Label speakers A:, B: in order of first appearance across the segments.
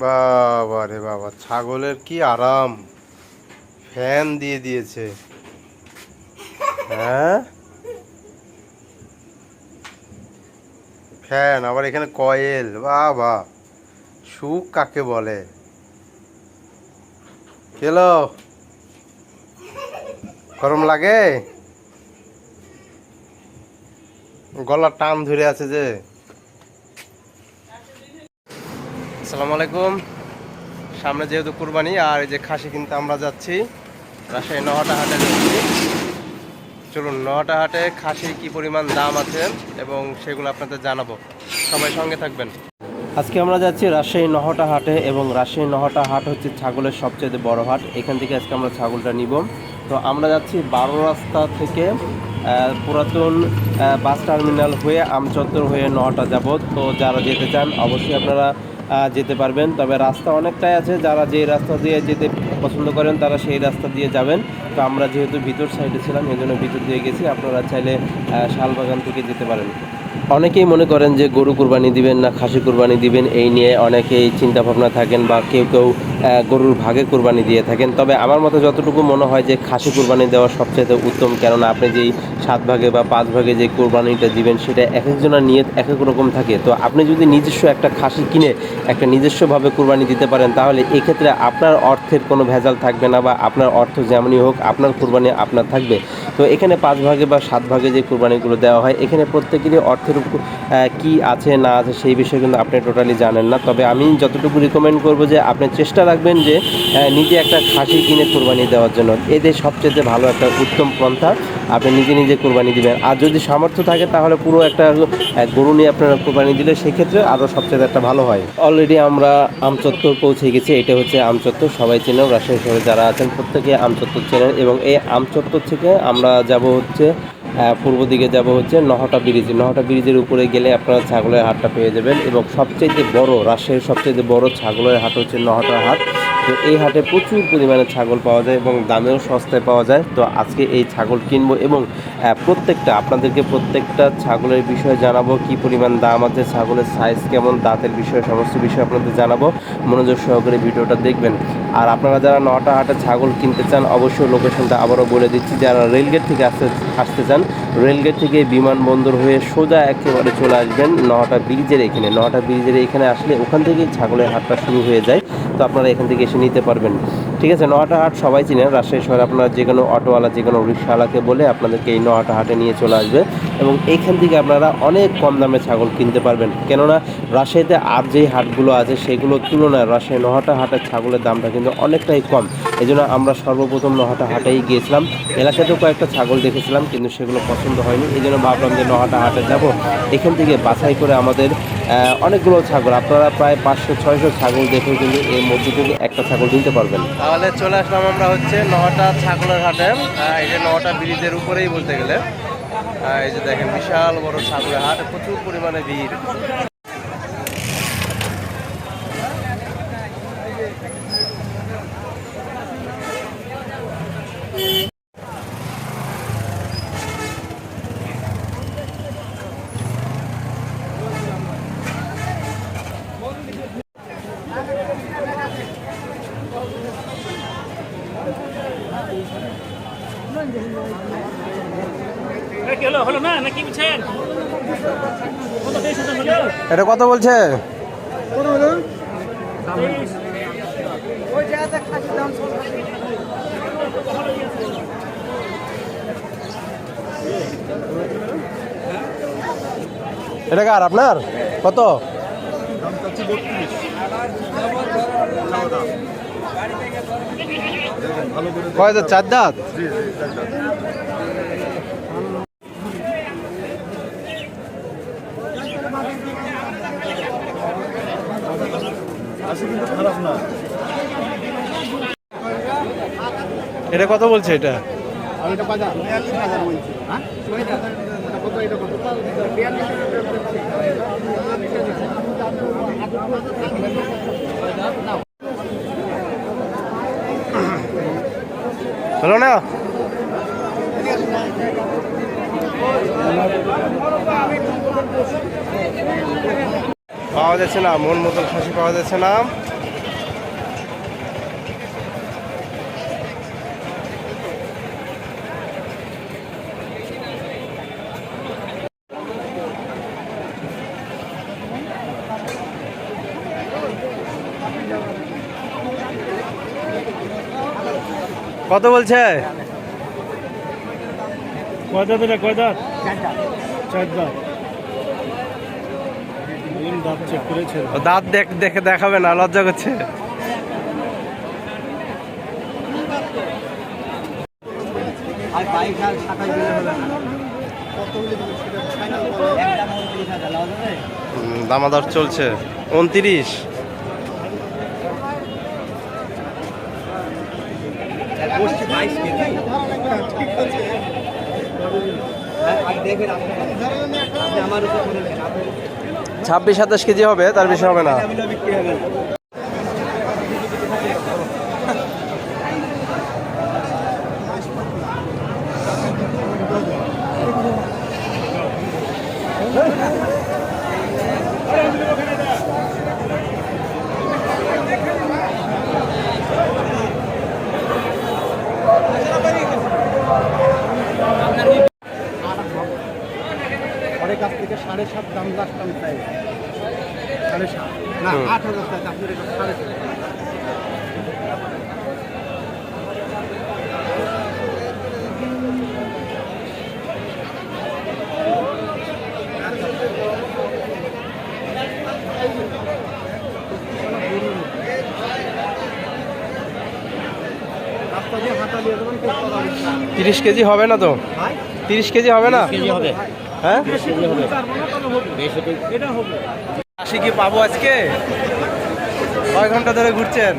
A: বাবা রে বাবা, ছাগলের কি আরাম! ফ্যান দিয়ে দিয়েছে। হ্যাঁ, ফ্যান আবার এখানে কয়েল। বাবা, সুখ কাকে বলে! কেলো, গরম লাগে? গলা টান ধরে আছে যে। আসসালামু আলাইকুম। সামনে যেহেতু কুরবানি, আর এই যে খাসি কিনতে আমরা যাচ্ছি রাজশাহী নহাটা হাটে যাচ্ছি। চলুন, নহাটা হাটে খাসির কি পরিমাণ দাম আছে এবং সেগুলো আপনাদের জানাবো। সবাই সঙ্গে থাকবেন। আজকে আমরা যাচ্ছি রাজশাহী নহাটা হাটে, এবং রাজশাহী নহাটা হাট হচ্ছে ছাগলের সবচেয়ে বড় হাট। এখান থেকে আজকে আমরা ছাগলটা নিব। তো আমরা যাচ্ছি 12 রাস্তা থেকে পুরাতন বাস টার্মিনাল হয়ে আমচত্বর হয়ে নহাটা যাব। তো যারা যেতে চান অবশ্যই আপনারা যেতে পারবেন, তবে রাস্তা অনেকটাই আছে। যারা যে রাস্তা দিয়ে যেতে পছন্দ করেন তারা সেই রাস্তা দিয়ে যাবেন। তো আমরা যেহেতু ভিতর সাইডে ছিলাম, এই জন্য ভিতর দিয়ে গেছি। আপনারা চাইলে শালবাগান থেকে যেতে পারেন। অনেকেই মনে করেন যে গরু কুরবানি দিবেন না খাসি কুরবানি দিবেন, এই নিয়ে অনেকেই চিন্তা ভাবনা থাকেন, বা কেউ কেউ গরুর ভাগে কুরবানি দিয়ে থাকেন। তবে আমার মতে যতটুকু মনে হয় যে খাসি কুরবানি দেওয়া সবচেয়ে উত্তম, কেননা আপনি যেই 7 ভাগে বা 5 ভাগে যে কুরবানিটা দিবেন সেটা এক একজনের নিয়ত এক এক রকম থাকে। তো আপনি যদি নিজস্ব একটা খাসি কিনে একটা নিজস্বভাবে কুরবানি দিতে পারেন, তাহলে এক্ষেত্রে আপনার অর্থের কোনো ভেজাল থাকবে না, বা আপনার অর্থ যেমনই হোক আপনার কুরবানি আপনার থাকবে। তো এখানে 5 ভাগে বা 7 ভাগে যে কুরবানিগুলো দেওয়া হয়, এখানে প্রত্যেকেরই অর্থের কি আছে না আছে সেই বিষয়ে কিন্তু আপনি টোটালি জানেন না। তবে আমি যতটুকু রিকমেন্ড করব যে আপনি চেষ্টা রাখবেন যে নিজে একটা খাসি কিনে কোরবানি দেওয়ার জন্য। এদের সবচেয়ে ভালো একটা উত্তম পন্থা, আপনি নিজে নিজে কোরবানি দিবেন। আর যদি সামর্থ্য থাকে তাহলে পুরো একটা গরু নিয়ে আপনারা কোরবানি দিলে সেক্ষেত্রে আরও সবচেয়ে একটা ভালো হয়। অলরেডি আমরা আমচত্বর পৌঁছে গেছি। এটা হচ্ছে আমচত্বর, সবাই চেনেন, রাজশাহী শহরে যারা আছেন প্রত্যেকে আমচত্বর চেনেন। এবং এই আমচত্বর থেকে আমরা যাব হচ্ছে পূর্ব দিকে যাব হচ্ছে নহাটা ব্রিজ। নহাটা ব্রিজের উপরে গেলে আপনারা ছাগলের হাটটা পেয়ে যাবেন, এবং সবচেয়ে বড়, রাজশাহীর সবচেয়ে বড় ছাগলের হাট হচ্ছে নহাটা হাট। তো এই হাটে প্রচুর পরিমাণে ছাগল পাওয়া যায় এবং দামেও সস্তায় পাওয়া যায়। তো আজকে এই ছাগল কিনবো, এবং আপনাদেরকে প্রত্যেকটা ছাগলের বিষয়ে জানাবো, কি পরিমাণ দাম আছে, ছাগলের সাইজ কেমন, দাঁতের বিষয়ে সমস্ত বিষয় আপনাদের জানাবো। মনোযোগ সহকারে ভিডিওটা দেখবেন। আর আপনারা যারা নহাটা হাটে ছাগল কিনতে চান অবশ্যই লোকেশনটা আবারও বলে দিচ্ছি। যারা রেলগেট থেকে আসতে চান, রেলগেট থেকে বিমানবন্দর হয়ে সোজা একেবারে চলে আসবেন নহাটা ব্রিজের এখানে। নহাটা ব্রিজের এখানে আসলে ওখান থেকেই ছাগলের হাটটা শুরু হয়ে যায়। তো আপনারা এখান থেকে এসে নিতে পারবেন। ঠিক আছে, নহাটা হাট সবাই চিনেন রাজশাহী শহরে। আপনারা যে কোনো অটোওয়ালা, যে কোনো রিক্সাওয়ালাকে বলে আপনাদেরকে এই নহাটা হাটে নিয়ে চলে আসবে, এবং এইখান থেকে আপনারা অনেক কম দামে ছাগল কিনতে পারবেন। কেননা রাজশাহীতে আর যেই হাটগুলো আছে সেগুলোর তুলনায় রাজশাহী নহাটা হাটের ছাগলের দামটা কিন্তু অনেকটাই কম। এই জন্য আমরা সর্বপ্রথম নহাটা হাটেই গিয়েছিলাম। এলাকাতেও কয়েকটা ছাগল দেখেছিলাম, কিন্তু সেগুলো পছন্দ হয়নি। এই জন্য ভাবলাম যে নহাটা হাটে যাব, এখান থেকে বাছাই করে আমাদের অনেকগুলো ছাগল, আপনারা প্রায় 500-600 ছাগল দেখে কিন্তু এর মধ্যে থেকে একটা ছাগল কিনতে পারবেন। তাহলে চলে আসলাম আমরা হচ্ছে নহাটা ছাগলের হাটে। এই যে নহাটা ব্রিজের উপরেই বলতে গেলে, এই যে দেখেন বিশাল বড় ছাগলের হাট, প্রচুর পরিমাণে ভিড়। এটা কত বলছে? এটা কার, আপনার? কত? কয় দাঁত? 4 দাঁত। এটা কত বলছে? এটা হলো না? পাওয়া যাচ্ছে না, মন মতন খাসি পাওয়া যাচ্ছে না। কত বলছে?
B: কয় দাঁত এটা? কয় দাঁত? চার দাঁত। দাঁত চেক করেছে?
A: দাঁত দেখে দেখাবে না, লজ্জা করছে। দামাদর চলছে 29। ছাব্বিশ 27 কেজি হবে, তার বেশি হবে না।
B: কাছ থেকে 7.5 দাম, লাস্ট দাম চাই 7.5 না 8,000 চাই আপনার, এটা 7.5। রাস্তা দিয়ে হাঁটা নিয়ে যাবেন,
A: 30 কেজি হবে না তো? 30 কেজি হবে না? হ্যাঁ, খাসি কি পাবো আজকে? কয় ঘন্টা ধরে ঘুরছেন?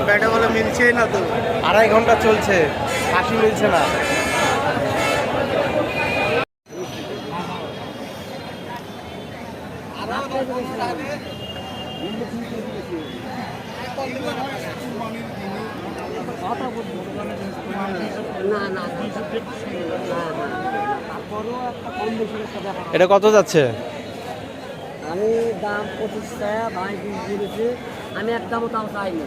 B: ব্যাটা বলে মিলছেই না তো।
A: 2.5 ঘন্টা চলছে, খাসি মিলছে না। এটা কত যাচ্ছে?
C: আমি দাম 25 টাকা, ভাই বলেছি। আমি একদমও তাও চাইনি,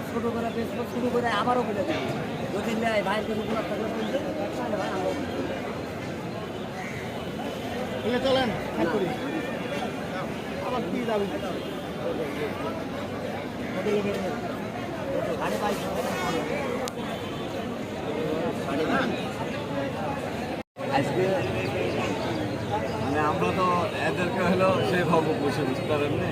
C: ছোটো করে বেচবো, শুরু করে আবারও বলে দেবো। যদি নেয় ভাই যদি গুলো থাকলে বলবে, তাহলে ভাই আমরা
B: চলেন আবার কি দাবি?
D: আজকে মানে আমরা তো এদেরকে হলো সেভাবে বসে বুঝতে পারেন না।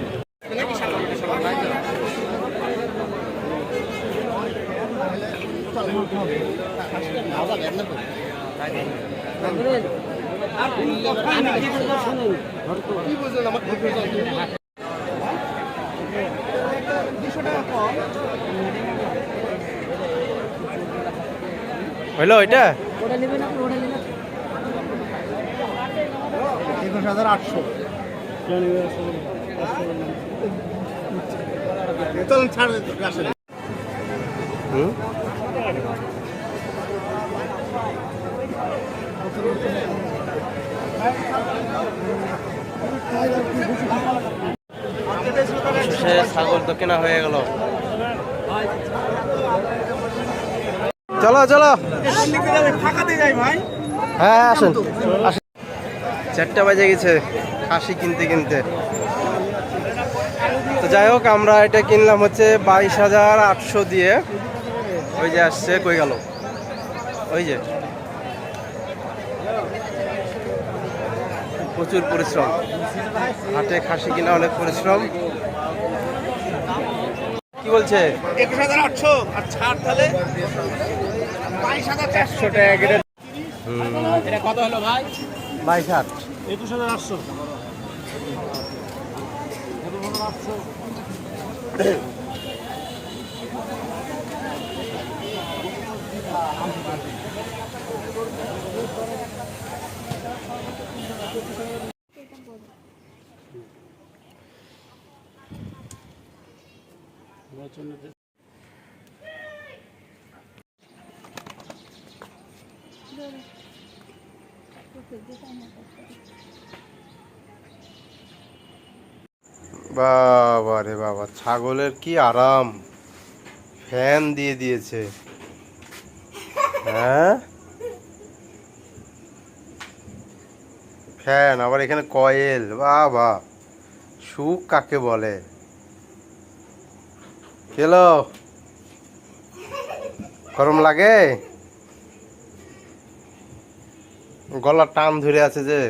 A: হইলো এটা?
C: ওটা নেবে না, ওটা নেবে না।
B: 21,800। চলেন ছাড় আসেন।
A: হুম, সে ছাগল তো কেনা হয়ে গেল। চলো চলো, হ্যাঁ আসেন আসেন। 4টা বাজে গেছে খাসি কিনতে কিনতে। তো যাই হোক, আমরা এটা কিনলাম হচ্ছে 22,800 দিয়ে। ওই যে আসছে, কই গেল? ওই যে, প্রচুর পরিশ্রম হাটে খাসি কিনা, অনেক পরিশ্রম। কি বলছে?
B: 21,800 আর ছাড় তাহলে 22,400 টাকা কেটে। এটা কত হলো ভাই?
A: 22,800।
B: 21,800।
A: বাবা রে বাবা, ছাগলের কি আরাম, ফ্যান দিয়ে দিয়েছে। হ্যাঁ, ফ্যান, আবার এখানে কয়েল। বাবা, সুখ কাকে বলে? খেলো গরম লাগে, গলা টান ধরে আছে যে।